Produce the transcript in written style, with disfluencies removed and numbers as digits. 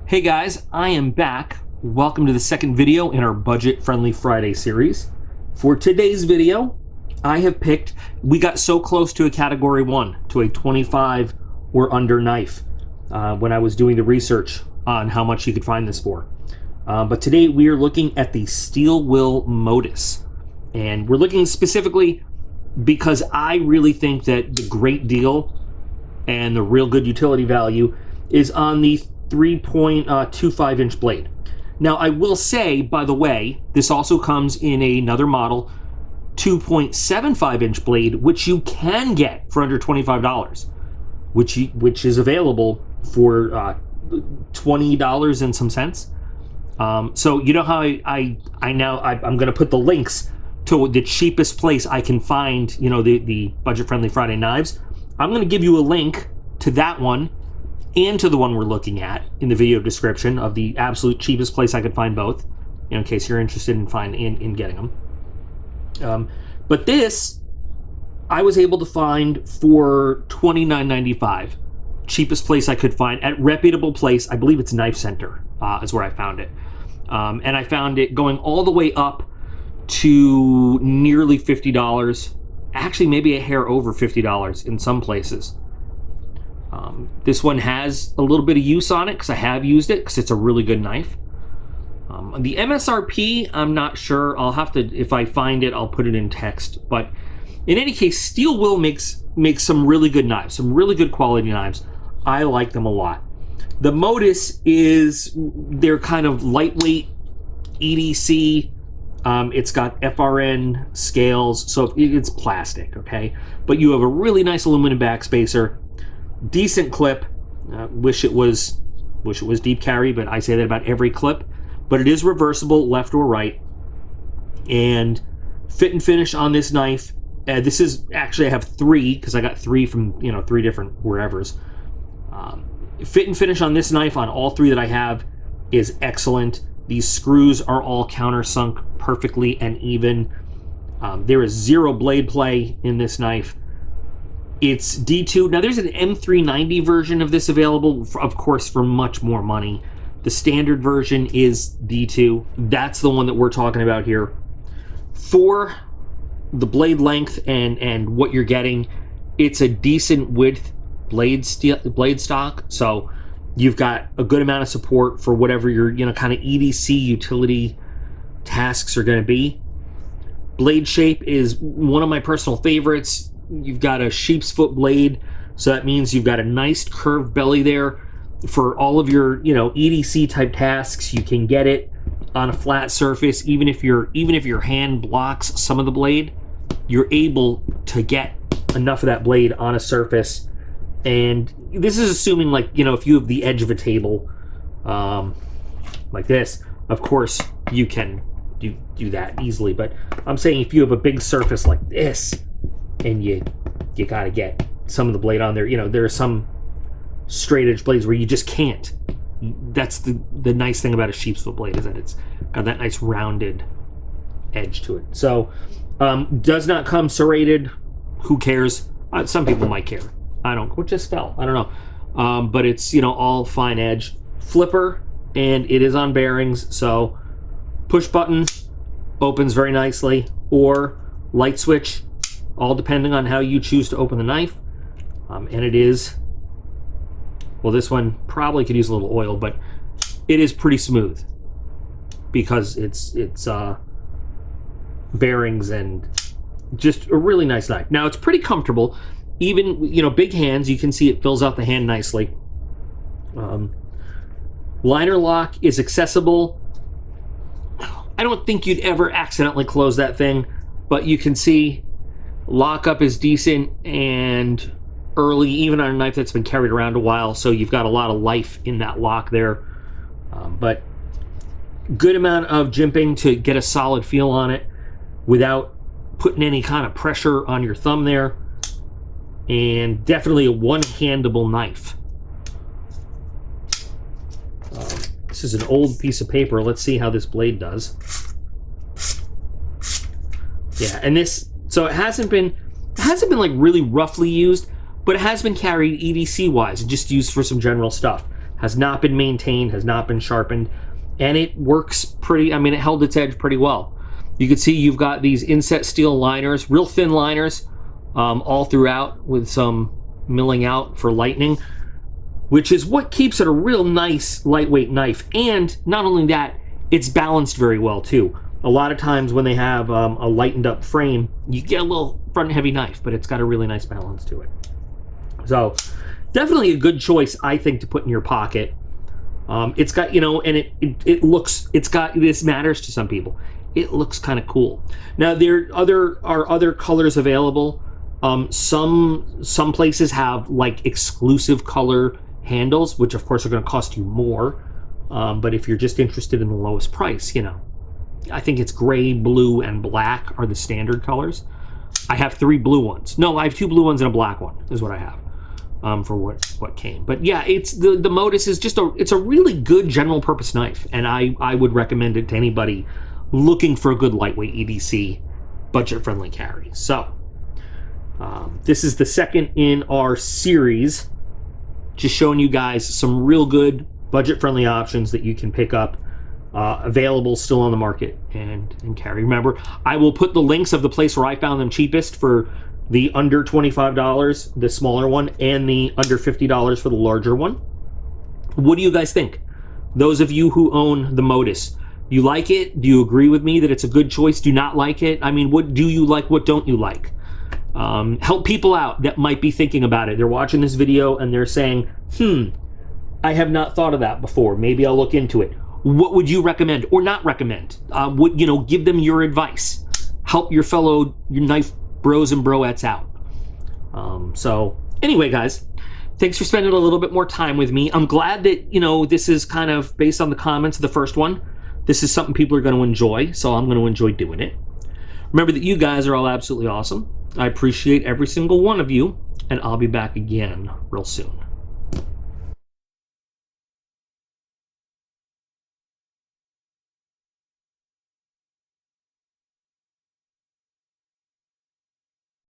Hey guys, I am back. Welcome to the second video in our Budget Friendly Friday series. For today's video, I have picked, we got so close to a category 1, to a 25 or under knife when I was doing the research on how much you could find this for. But today we are looking at the Steel Will Modus. And we're looking specifically because I really think that the great deal and the real good utility value is on the 3.25 inch blade. Now I will say, by the way, this also comes in another model, 2.75 inch blade, which you can get for under $25, which is available for $20 and some cents. So you know how I'm going to put the links to the cheapest place I can find, the Budget Friendly Friday knives. I'm going to give you a link to that one and to the one we're looking at in the video description of the absolute cheapest place I could find both, in case you're interested in getting them. But this, I was able to find for $29.95, cheapest place I could find at reputable place. I believe it's Knife Center is where I found it, and I found it going all the way up to nearly $50. Actually, maybe a hair over $50 in some places. This one has a little bit of use on it because I have used it because it's a really good knife. The MSRP, I'm not sure. I'll have to, if I find it, I'll put it in text. But in any case, Steel Will makes some really good knives, some really good quality knives. I like them a lot. The Modus they're kind of lightweight EDC. It's got FRN scales, so it's plastic, okay? But you have a really nice aluminum backspacer. Decent clip. Wish it was deep carry, but I say that about every clip. But it is reversible left or right. And fit and finish on this knife. This is actually, I have 3 because I got 3 from 3 different wherevers. Fit and finish on this knife on all 3 that I have is excellent. These screws are all countersunk perfectly and even. There is 0 blade play in this knife. It's D2. Now there's an M390 version of this available, of course, for much more money. The standard version is D2. That's the one that we're talking about here. For the blade length and what you're getting, it's a decent width blade stock. So you've got a good amount of support for whatever your kind of EDC utility tasks are going to be. Blade shape is one of my personal favorites. You've got a sheep's foot blade, so that means you've got a nice curved belly there for all of your EDC type tasks. You can get it on a flat surface. Even if your hand blocks some of the blade, you're able to get enough of that blade on a surface. And this is assuming, if you have the edge of a table like this, of course you can do that easily. But I'm saying if you have a big surface like this, and you got to get some of the blade on there. There are some straight edge blades where you just can't. That's the nice thing about a sheep's foot blade, is that it's got that nice rounded edge to it. So does not come serrated. Who cares? Some people might care. I don't. What just fell? I don't know. But it's all fine edge. Flipper, and it is on bearings. So push button opens very nicely, or light switch, all depending on how you choose to open the knife. And it is, well, this one probably could use a little oil, but it is pretty smooth because it's bearings and just a really nice knife. Now it's pretty comfortable. Even big hands, you can see it fills out the hand nicely. Liner lock is accessible. I don't think you'd ever accidentally close that thing, but you can see lockup is decent and early, even on a knife that's been carried around a while, so you've got a lot of life in that lock there. But good amount of jimping to get a solid feel on it without putting any kind of pressure on your thumb there. And definitely a one-handable knife. This is an old piece of paper. Let's see how this blade does. Yeah, and this, so it hasn't been like really roughly used, but it has been carried EDC wise and just used for some general stuff. has not been maintained, has not been sharpened, and it works pretty, I mean, it held its edge pretty well. You can see you've got these inset steel liners, real thin liners, all throughout, with some milling out for lightening, which is what keeps it a real nice lightweight knife. And not only that, it's balanced very well too. A lot of times when they have a lightened up frame, you get a little front heavy knife, but it's got a really nice balance to it. So definitely a good choice, I think, to put in your pocket. It's got, you know, and it looks, it's got, this matters to some people. It looks kind of cool. Now there are other colors available. Some places have like exclusive color handles, which of course are going to cost you more. But if you're just interested in the lowest price, you know, I think it's gray, blue, and black are the standard colors. I have 3 blue ones. No, I have 2 blue ones and a black one is what I have. For what came. But yeah, it's the Modus is just it's a really good general purpose knife, and I would recommend it to anybody looking for a good lightweight EDC budget friendly carry. So this is the second in our series, just showing you guys some real good budget friendly options that you can pick up, available still on the market and carry. Remember, I will put the links of the place where I found them cheapest for the under $25, the smaller one, and the under $50 for the larger one. What do you guys think? Those of you who own the Modus, you like it? Do you agree with me that it's a good choice? Do you not like it? I mean, what do you like? What don't you like? Help people out that might be thinking about it. They're watching this video and they're saying, I have not thought of that before. Maybe I'll look into it. What would you recommend or not recommend? You know, give them your advice. Help your knife bros and broettes out. So anyway, guys, thanks for spending a little bit more time with me. I'm glad that, you know, this is kind of based on the comments of the first one. This is something people are going to enjoy, so I'm going to enjoy doing it. Remember that you guys are all absolutely awesome. I appreciate every single one of you, and I'll be back again real soon.